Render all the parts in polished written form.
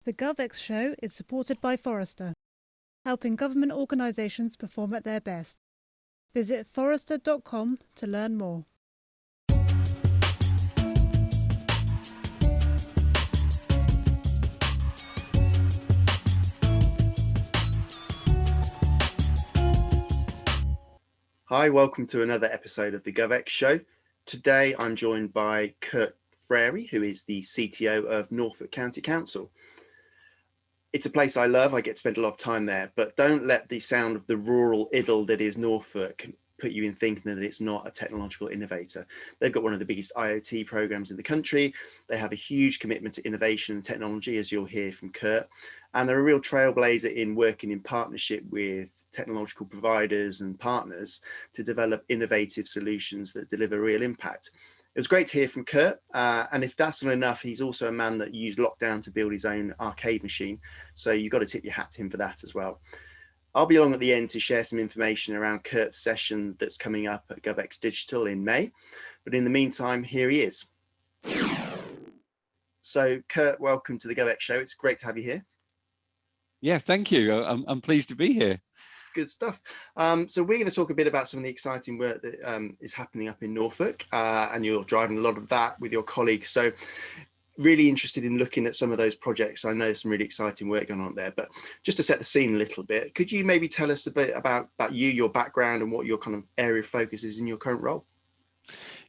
The GovX show is supported by Forrester, helping government organisations perform at their best. Visit forrester.com to learn more. Hi, welcome to another episode of the GovX show. Today I'm joined by Kurt Frary, who is the CTO of Norfolk County Council. It's a place I love. I get to spend a lot of time there, but don't let the sound of the rural idyll that is Norfolk put you in thinking that it's not a technological innovator. They've got one of the biggest IoT programs in the country. They have a huge commitment to innovation and technology, as you'll hear from Kurt. And they're a real trailblazer in working in partnership with technological providers and partners to develop innovative solutions that deliver real impact. It was great to hear from Kurt. And if that's not enough, he's also a man that used lockdown to build his own arcade machine. So you've got to tip your hat to him for that as well. I'll be along at the end to share some information around Kurt's session that's coming up at GovX Digital in May. But in the meantime, here he is. So Kurt, welcome to the GovX show. It's great to have you here. Yeah, thank you. I'm pleased to be here. Good stuff. So we're going to talk a bit about some of the exciting work that is happening up in Norfolk, and you're driving a lot of that with your colleagues. So really interested in looking at some of those projects. I know there's some really exciting work going on there, but just to set the scene a little bit, could you maybe tell us a bit about you, your background, and what your kind of area of focus is in your current role?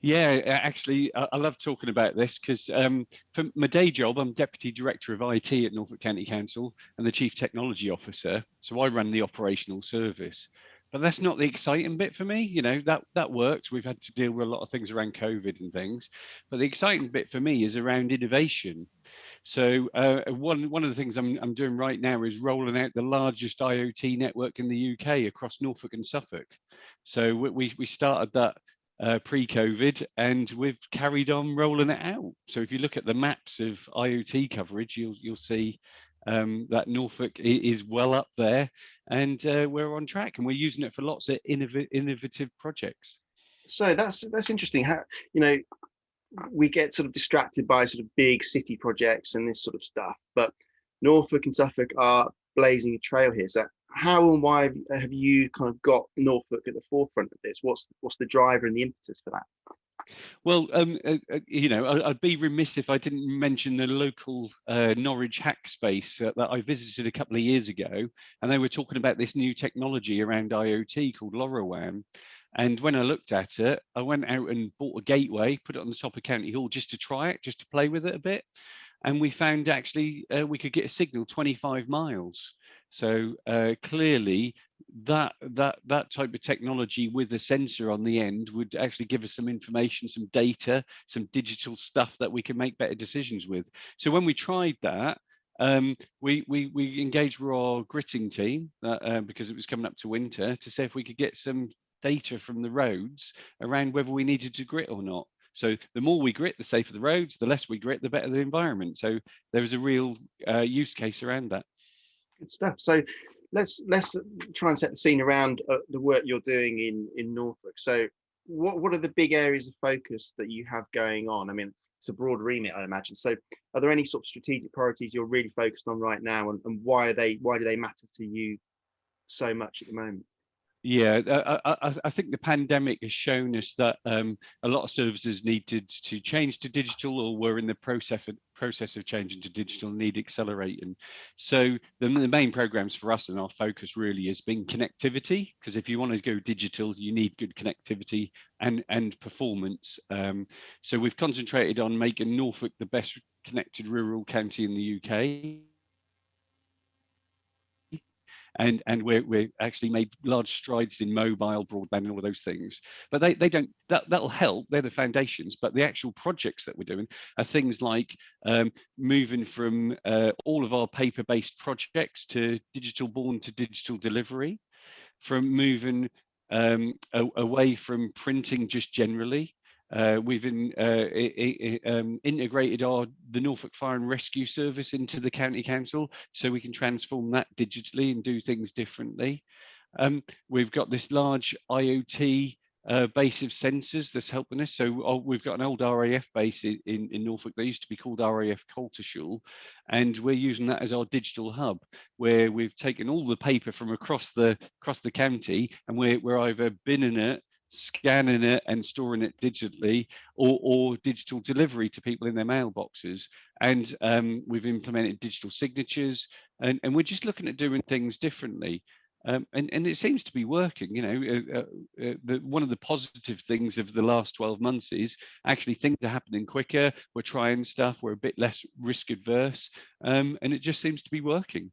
Yeah, actually, I love talking about this because for my day job, I'm Deputy Director of IT at Norfolk County Council and the Chief Technology Officer. So I run the operational service. But that's not the exciting bit for me. You know, that works. We've had to deal with a lot of things around COVID and things. But the exciting bit for me is around innovation. So one of the things I'm doing right now is rolling out the largest IoT network in the UK across Norfolk and Suffolk. So we started that pre-COVID, and we've carried on rolling it out. So if you look at the maps of IoT coverage, you'll see that Norfolk is well up there, and we're on track, and we're using it for lots of innovative projects. So that's interesting. How, you know, we get sort of distracted by sort of big city projects and this sort of stuff, but Norfolk and Suffolk are blazing a trail here. So how and why have you kind of got Norfolk at the forefront of this? What's the driver and the impetus for that? Well, you know, I'd be remiss if I didn't mention the local Norwich hackspace that I visited a couple of years ago, and they were talking about this new technology around IoT called LoRaWAN. And when I looked at it, I went out and bought a gateway, put it on the top of County Hall just to try it, just to play with it a bit. And we found actually we could get a signal 25 miles. So clearly that type of technology with a sensor on the end would actually give us some information, some data, some digital stuff that we can make better decisions with. So when we tried that, we engaged with our gritting team because it was coming up to winter to see if we could get some data from the roads around whether we needed to grit or not. So the more we grit, the safer the roads, the less we grit, the better the environment. So there was a real use case around that. Good stuff. So let's try and set the scene around the work you're doing in Norfolk. So what are the big areas of focus that you have going on? I mean, it's a broad remit, I imagine. So are there any sort of strategic priorities you're really focused on right now, and why do they matter to you so much at the moment? Yeah, I think the pandemic has shown us that a lot of services needed to change to digital, or were in the process of changing to digital, need accelerating. So the main programs for us and our focus really has been connectivity, because if you want to go digital, you need good connectivity and performance. So we've concentrated on making Norfolk the best connected rural county in the UK. And we're actually made large strides in mobile broadband and all those things, but they don't, that'll help, they're the foundations, but the actual projects that we're doing are things like moving from all of our paper-based projects to digital born to digital delivery, from moving away from printing just generally. We've integrated the Norfolk Fire and Rescue Service into the County Council, so we can transform that digitally and do things differently. We've got this large IoT base of sensors that's helping us. So we've got an old RAF base in Norfolk that used to be called RAF Coltishall, and we're using that as our digital hub, where we've taken all the paper from across the county, and we're either binning it, scanning it and storing it digitally, or digital delivery to people in their mailboxes. And we've implemented digital signatures, and we're just looking at doing things differently. And it seems to be working. One of the positive things of the last 12 months is actually things are happening quicker. We're trying stuff. We're a bit less risk adverse, and it just seems to be working.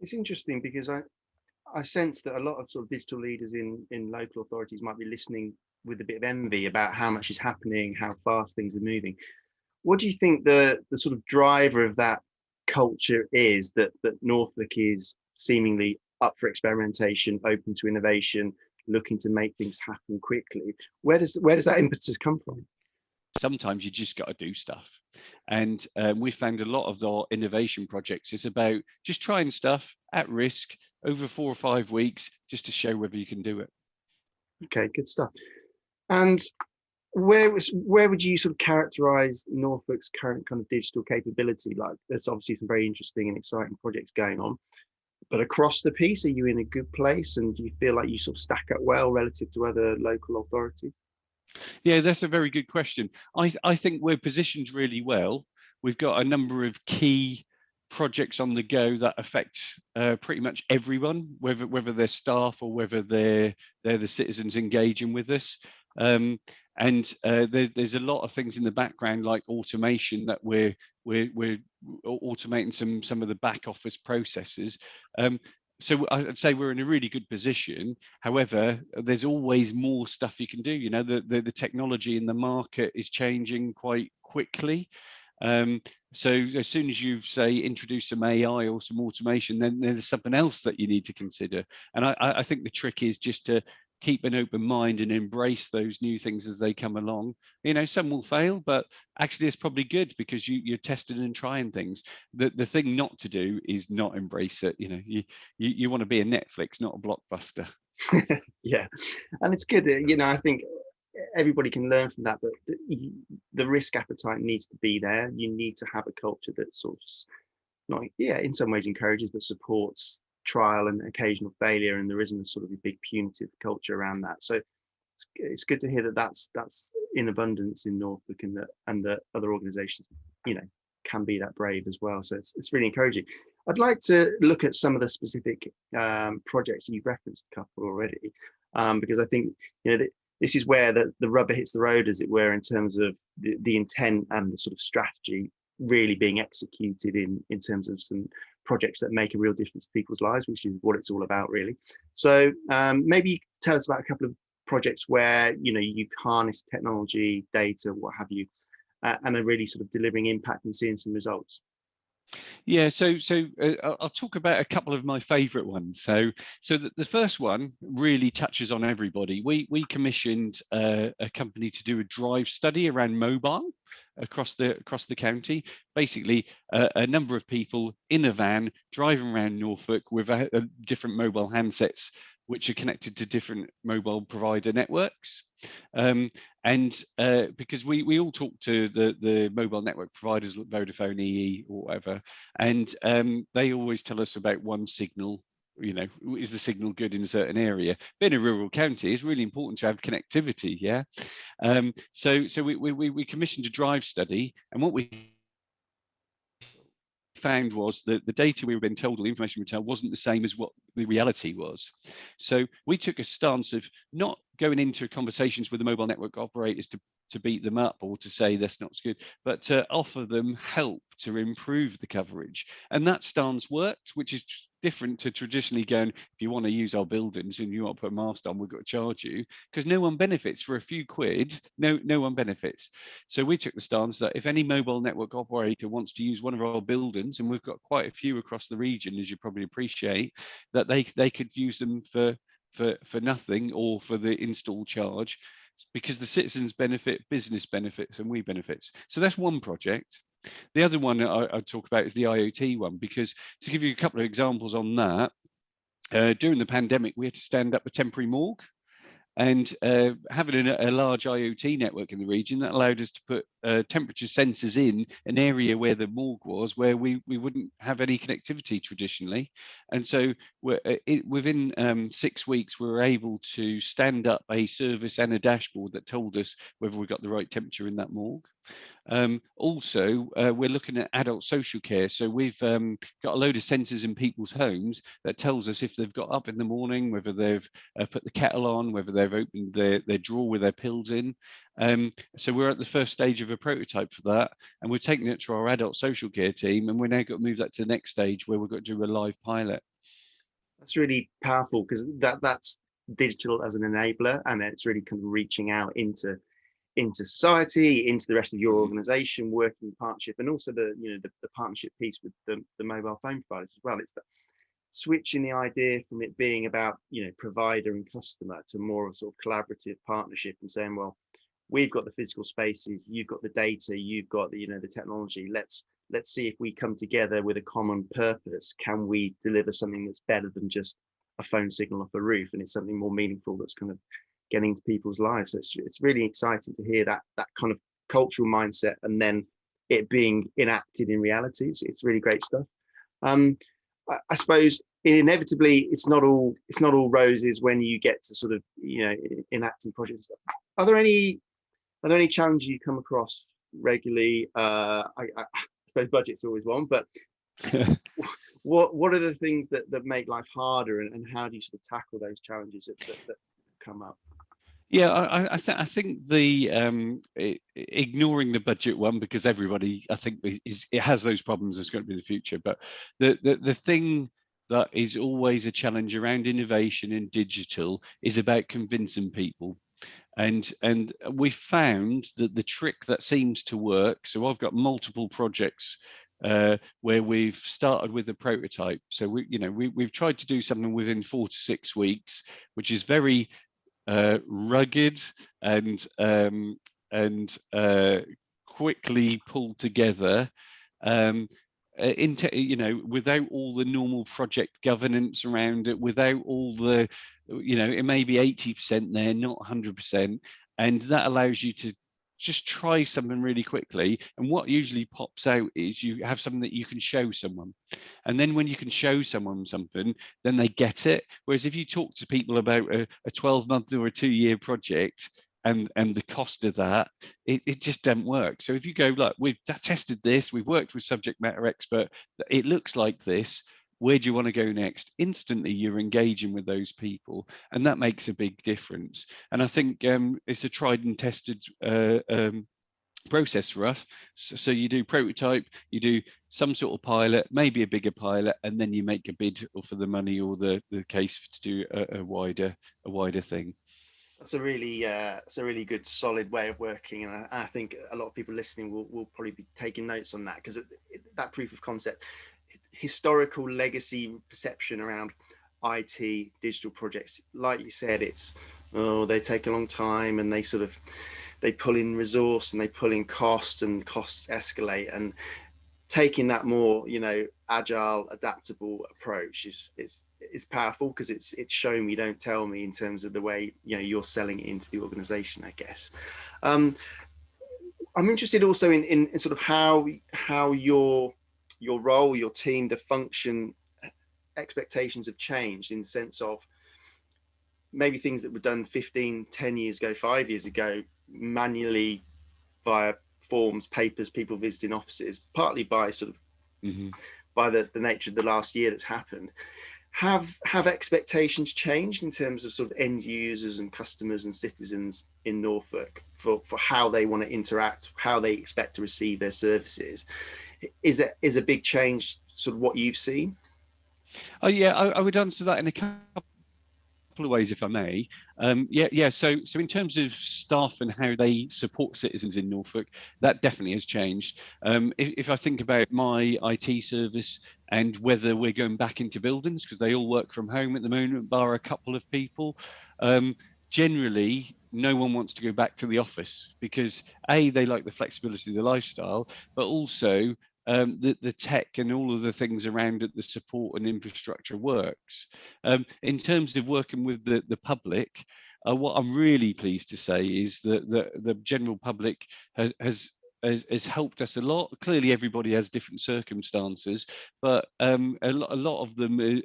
It's interesting because I sense that a lot of sort of digital leaders in local authorities might be listening with a bit of envy about how much is happening, how fast things are moving. What do you think the sort of driver of that culture is, that Norfolk is seemingly up for experimentation, open to innovation, looking to make things happen quickly? Where does that impetus come from? Sometimes you just got to do stuff, and we found a lot of our innovation projects is about just trying stuff at risk over 4 or 5 weeks, just to show whether you can do it. Okay, good stuff. And where would you sort of characterize Norfolk's current kind of digital capability? Like, there's obviously some very interesting and exciting projects going on, but across the piece, are you in a good place, and do you feel like you sort of stack up well relative to other local authorities? Yeah, that's a very good question. I think we're positioned really well. We've got a number of key projects on the go that affect pretty much everyone, whether they're staff or whether they're the citizens engaging with us. And there's a lot of things in the background, like automation, that we're automating some of the back office processes. So I'd say we're in a really good position. However, there's always more stuff you can do. The technology in the market is changing quite quickly. So as soon as you say introduce some AI or some automation, then there's something else that you need to consider. And I think the trick is just to keep an open mind and embrace those new things as they come along. Some will fail, but actually it's probably good, because you're testing and trying things. The thing not to do is not embrace it. You want to be a Netflix, not a Blockbuster. Yeah, and it's good. I think everybody can learn from that, but the risk appetite needs to be there. You need to have a culture that sort of, not, in some ways encourages, but supports trial and occasional failure, and there isn't a sort of a big punitive culture around that. So it's good to hear that that's in abundance in Norfolk, and that other organizations can be that brave as well. So it's really encouraging. I'd like to look at some of the specific projects. You've referenced a couple already, because I think this is where the rubber hits the road, as it were, in terms of the intent and the sort of strategy really being executed in terms of some projects that make a real difference to people's lives, which is what it's all about, really. So maybe you could tell us about a couple of projects where you've harnessed technology, data, what have you, and are really sort of delivering impact and seeing some results. Yeah, so I'll talk about a couple of my favourite ones. So the first one really touches on everybody. We commissioned a company to do a drive study around mobile across the county. Basically, a number of people in a van driving around Norfolk with different mobile handsets, which are connected to different mobile provider networks. And because we all talk to the mobile network providers like Vodafone, EE, or whatever, and they always tell us about one signal. Is the signal good in a certain area? Being a rural county, it's really important to have connectivity. Yeah. So we commissioned a drive study, and what we found was that the data we were being told, or the information we were told, wasn't the same as what the reality was. So we took a stance of not going into conversations with the mobile network operators to beat them up or to say that's not good, but to offer them help to improve the coverage. And that stance worked, which is different to traditionally going, if you want to use our buildings and you want to put a mast on, we've got to charge you, because no one benefits. For a few quid, no one benefits. So we took the stance that if any mobile network operator wants to use one of our buildings, and we've got quite a few across the region, as you probably appreciate, that they could use them for nothing or for the install charge, because the citizens benefit, business benefits, and we benefits. So that's one project. The other one I'd talk about is the IoT one, because to give you a couple of examples on that, during the pandemic, we had to stand up a temporary morgue. And having a large IoT network in the region, that allowed us to put temperature sensors in an area where the morgue was, where we wouldn't have any connectivity traditionally. And so within 6 weeks, we were able to stand up a service and a dashboard that told us whether we got the right temperature in that morgue. Also, we're looking at adult social care. So we've got a load of sensors in people's homes that tells us if they've got up in the morning, whether they've put the kettle on, whether they've opened their drawer with their pills in. So we're at the first stage of a prototype for that, and we're taking it to our adult social care team, and we're now got to move that to the next stage where we've got to do a live pilot. That's really powerful, because that's digital as an enabler, and it's really kind of reaching out into society, into the rest of your organization, working in partnership, and also the partnership piece with the mobile phone providers as well. It's that switching the idea from it being about provider and customer to more of a sort of collaborative partnership, and saying, well, we've got the physical spaces, you've got the data, you've got the technology. Let's see if we come together with a common purpose. Can we deliver something that's better than just a phone signal off a roof, and it's something more meaningful that's kind of getting into people's lives? So it's really exciting to hear that kind of cultural mindset, and then it being enacted in reality. It's really great stuff. I suppose inevitably it's not all roses when you get to sort of enacting projects and stuff. Are there any challenges you come across regularly? I suppose budget's always one, but what are the things that make life harder, and how do you sort of tackle those challenges that come up? Yeah, I think the ignoring the budget one, because everybody, I think, it has those problems. It's going to be the future. But the thing that is always a challenge around innovation in digital is about convincing people. And we found that the trick that seems to work. So I've got multiple projects where we've started with a prototype. So we've tried to do something within 4 to 6 weeks, which is very rugged and quickly pulled together, without all the normal project governance around it, without all the, it may be 80% there, not 100%, and that allows you to just try something really quickly. And what usually pops out is you have something that you can show someone. And then when you can show someone something, then they get it. Whereas if you talk to people about a 12-month or a 2-year project and the cost of that, it just doesn't work. So if you go, look, we've tested this, we've worked with subject matter expert, it looks like this, where do you want to go next? Instantly, you're engaging with those people, and that makes a big difference. And I think it's a tried and tested process for us. So you do prototype, you do some sort of pilot, maybe a bigger pilot, and then you make a bid for the money or the case to do a wider thing. That's a really good, solid way of working, and I think a lot of people listening will probably be taking notes on that, because that proof of concept, historical legacy perception around IT digital projects, like you said, it's they take a long time, and they pull in resource, and they pull in cost, and costs escalate. And taking that more agile, adaptable approach is powerful, because it's show me, don't tell me, in terms of the way you're selling it into the organization, I guess. I'm interested also in sort of how your role, your team, the function, expectations have changed, in the sense of maybe things that were done 15, 10 years ago, 5 years ago, manually, via forms, papers, people visiting offices, partly by sort of by the nature of the last year that's happened. Have expectations changed in terms of sort of end users and customers and citizens in Norfolk for how they want to interact, how they expect to receive their services? Is a big change sort of what you've seen? Oh yeah, I would answer that in a couple of ways, if I may. So in terms of staff and how they support citizens in Norfolk, that definitely has changed. If I think about my IT service and whether we're going back into buildings, because they all work from home at the moment, bar a couple of people, generally no one wants to go back to the office, because they like the flexibility of the lifestyle, but also the tech and all of the things around it, the support and infrastructure works. In terms of working with the public, What I'm really pleased to say is that the general public has helped us a lot. Clearly, everybody has different circumstances, but a lot of them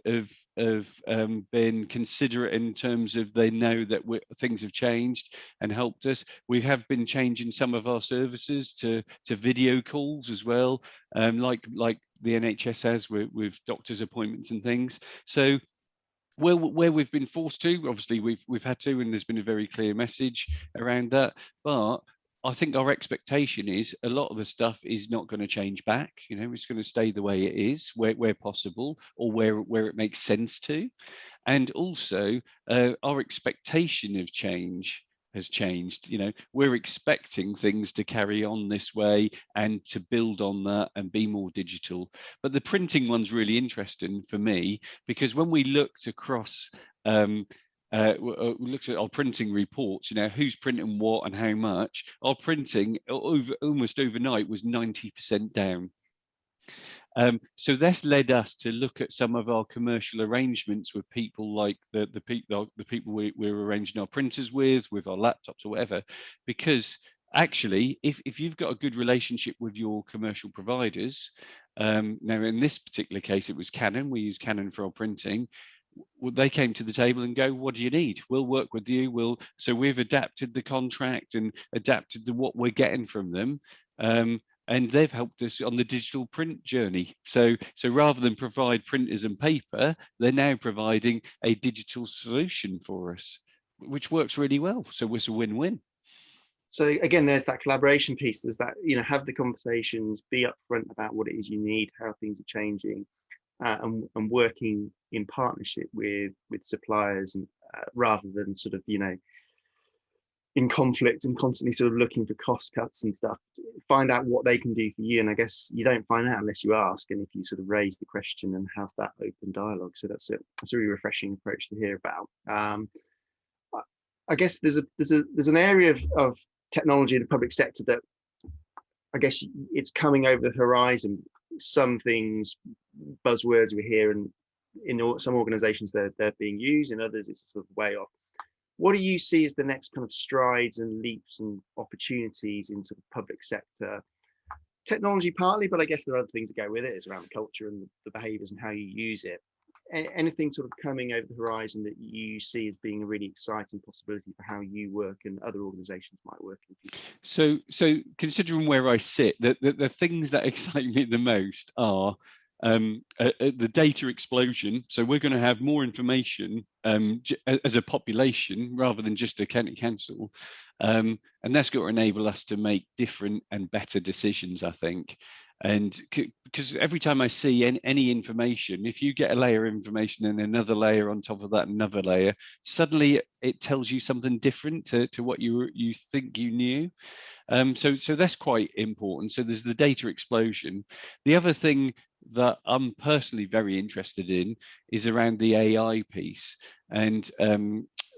have been considerate in terms of they know that things have changed and helped us. We have been changing some of our services to video calls as well, like the NHS has with doctors' appointments and things. So where we've been forced to, obviously we've had to, and there's been a very clear message around that. But I think our expectation is a lot of the stuff is not going to change back. It's going to stay the way it is, where possible, or where it makes sense to. And also, our expectation of change has changed. We're expecting things to carry on this way and to build on that and be more digital. But the printing one's really interesting for me, because when we looked across we looked at our printing reports, who's printing what and how much. Our printing almost overnight was 90% down. So that's led us to look at some of our commercial arrangements with people like the people we're arranging our printers with our laptops or whatever, because actually, if you've got a good relationship with your commercial providers, now in this particular case it was Canon. We use Canon for our printing. They came to the table and go, what do you need? We'll work with you. So we've adapted the contract and adapted to what we're getting from them. And they've helped us on the digital print journey. So rather than provide printers and paper, they're now providing a digital solution for us, which works really well. So it's a win-win. So again, there's that collaboration piece. There's that, have the conversations, be upfront about what it is you need, how things are changing, and working in partnership with suppliers, and rather than sort of, in conflict and constantly sort of looking for cost cuts and stuff. Find out what they can do for you, and I guess you don't find out unless you ask, and if you sort of raise the question and have that open dialogue. So that's a really refreshing approach to hear about. I guess there's an area of technology in the public sector that I guess it's coming over the horizon. Some things, buzzwords we hear, and in some organizations they're being used, in others it's sort of way off. What do you see as the next kind of strides and leaps and opportunities into the public sector? Technology partly, but I guess there are other things that go with it. It's around the culture and the behaviours and how you use it. Anything sort of coming over the horizon that you see as being a really exciting possibility for how you work and other organisations might work in the future? So considering where I sit, the things that excite me the most are the data explosion. So we're going to have more information as a population rather than just a county council, and that's going to enable us to make different and better decisions, I think. And because every time I see any information, if you get a layer of information and another layer on top of that, another layer, suddenly it tells you something different to what you think you knew. So that's quite important. So there's the data explosion. The other thing that I'm personally very interested in is around the AI piece. And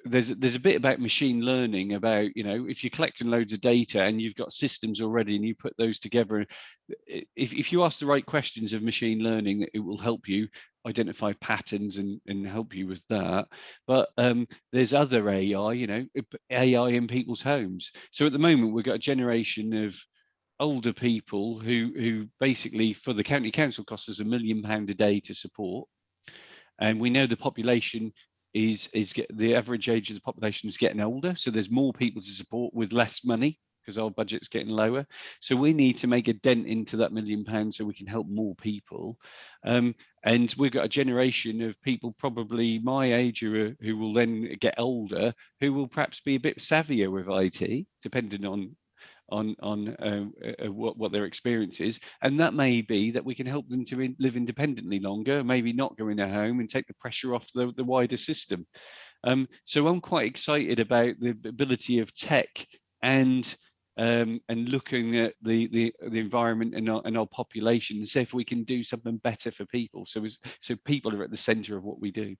there's a bit about machine learning, about, if you're collecting loads of data and you've got systems already and you put those together, if you ask the right questions of machine learning, it will help you identify patterns and help you with that. But there's other AI, AI in people's homes. So at the moment, we've got a generation of older people who basically, for the county council, costs us £1 million a day to support. And we know the population the average age of the population is getting older. So there's more people to support with less money, because our budget's getting lower. So we need to make a dent into that £1 million so we can help more people. And we've got a generation of people probably my age who will then get older, who will perhaps be a bit savvier with IT, depending on what their experience is. And that may be that we can help them to live independently longer, maybe not go in their home, and take the pressure off the wider system. So I'm quite excited about the ability of tech and looking at the environment and our population, and see if we can do something better for people. So people are at the centre of what we do.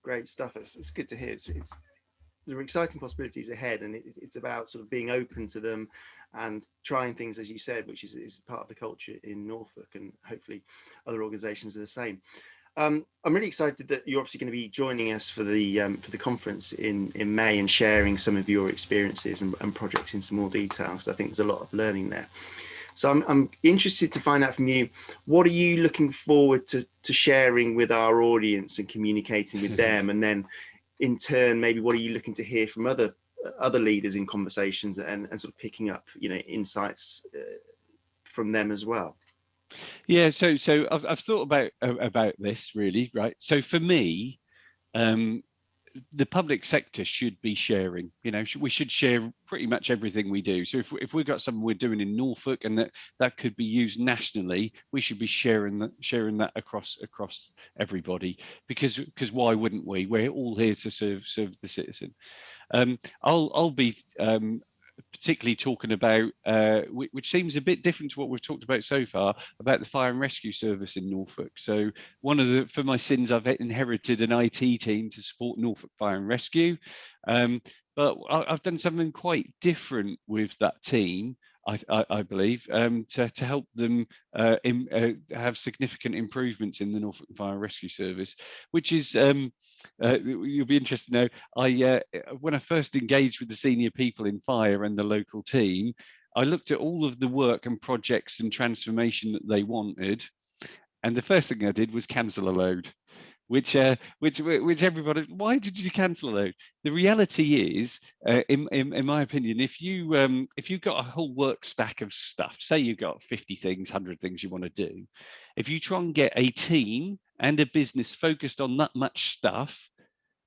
Great stuff. It's good to hear. There are exciting possibilities ahead, and it's about sort of being open to them and trying things, as you said, which is part of the culture in Norfolk, and hopefully other organisations are the same. I'm really excited that you're obviously going to be joining us for the conference in May and sharing some of your experiences and projects in some more detail. So I think there's a lot of learning there. So I'm interested to find out from you, what are you looking forward to sharing with our audience and communicating with them? And then in turn, maybe what are you looking to hear from other leaders in conversations and sort of picking up, insights from them as well? Yeah, so I've thought about this really, right? So for me, the public sector should be sharing. We should share pretty much everything we do. So if we've got something we're doing in Norfolk and that could be used nationally, we should be sharing that across everybody, because why wouldn't we? We're all here to serve the citizen. I'll be particularly talking about, which seems a bit different to what we've talked about so far, about the fire and rescue service in Norfolk. So for my sins, I've inherited an IT team to support Norfolk Fire and Rescue. But I've done something quite different with that team, I believe, to help them have significant improvements in the Norfolk Fire and Rescue Service, which is, you'll be interested to know, when I first engaged with the senior people in fire and the local team, I looked at all of the work and projects and transformation that they wanted, and the first thing I did was cancel a load. Which everybody, why did you cancel a load? The reality is, in my opinion, if you've got a whole work stack of stuff, say you've got 50 things, 100 things you want to do, if you try and get a team and a business focused on that much stuff,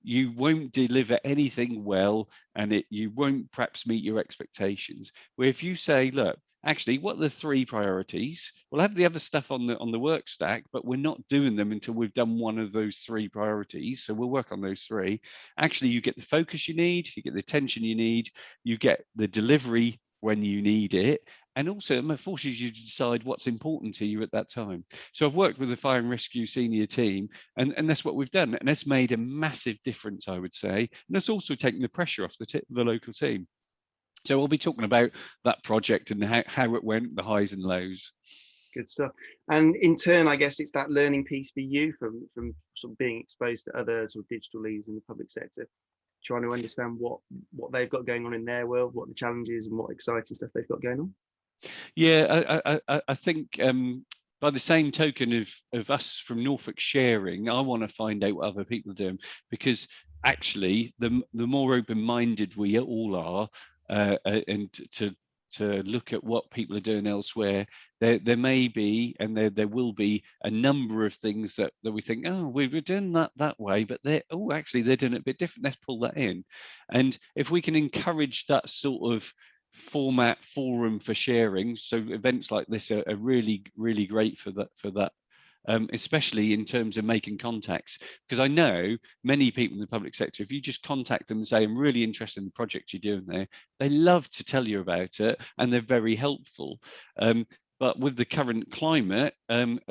you won't deliver anything well, and you won't perhaps meet your expectations. Where if you say, look, actually, what are the 3 priorities? We'll have the other stuff on the work stack, but we're not doing them until we've done one of those 3 priorities. So we'll work on those 3. Actually, you get the focus you need, you get the attention you need, you get the delivery when you need it, and also it forces you to decide what's important to you at that time. So I've worked with the fire and rescue senior team, and that's what we've done, and it's made a massive difference, I would say, and it's also taken the pressure off the local team. So we'll be talking about that project and how it went, the highs and lows. Good stuff. And in turn, I guess it's that learning piece for you from sort of being exposed to other sort of digital leaders in the public sector, trying to understand what they've got going on in their world, what the challenges and what exciting stuff they've got going on. Yeah, I think by the same token of us from Norfolk sharing, I want to find out what other people are doing, because actually the more open-minded we all are, and to look at what people are doing elsewhere, there may be and there will be a number of things that we think, oh, we were doing that way, but actually they're doing it a bit different. Let's pull that in. And if we can encourage that sort of forum for sharing, so events like this are really great for that. Especially in terms of making contacts, because I know many people in the public sector, if you just contact them and say, I'm really interested in the project you're doing there, they love to tell you about it and they're very helpful. But with the current climate,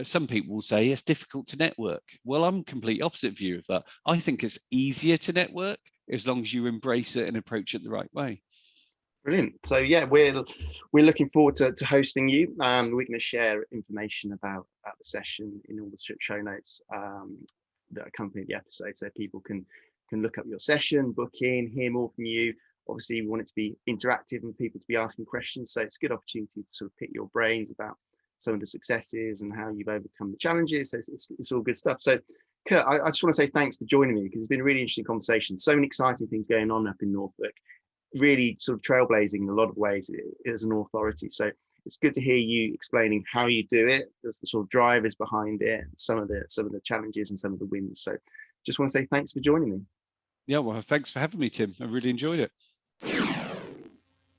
some people will say it's difficult to network. Well, I'm complete opposite view of that. I think it's easier to network as long as you embrace it and approach it the right way. Brilliant. So yeah, we're looking forward to hosting you. We're going to share information about the session in all the show notes that accompany the episode, so people can look up your session, book in, hear more from you. Obviously, we want it to be interactive and people to be asking questions, so it's a good opportunity to sort of pick your brains about some of the successes and how you've overcome the challenges. So it's all good stuff. So Kurt, I just want to say thanks for joining me, because it's been a really interesting conversation. So many exciting things going on up in Norfolk. Really sort of trailblazing in a lot of ways as an authority. So it's good to hear you explaining how you do it, there's the sort of drivers behind it, some of the challenges and some of the wins. So just want to say thanks for joining me. Yeah, well, thanks for having me, Tim. I really enjoyed it.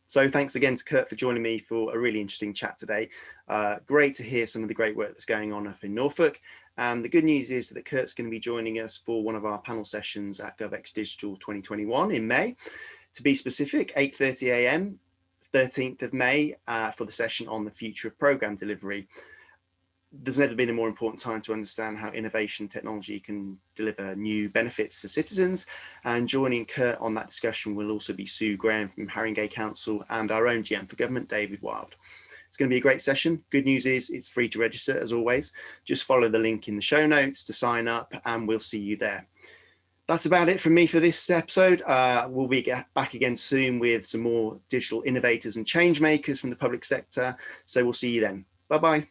So thanks again to Kurt for joining me for a really interesting chat today. Great to hear some of the great work that's going on up in Norfolk. And the good news is that Kurt's going to be joining us for one of our panel sessions at GovX Digital 2021 in May. To be specific, 8:30 a.m, 13th of May, for the session on the future of program delivery. There's never been a more important time to understand how innovation technology can deliver new benefits for citizens. And joining Kurt on that discussion will also be Sue Graham from Haringey Council and our own GM for Government, David Wild. It's going to be a great session. Good news is it's free to register, as always. Just follow the link in the show notes to sign up, and we'll see you there. That's about it from me for this episode. We'll be back again soon with some more digital innovators and change makers from the public sector. So we'll see you then. Bye-bye.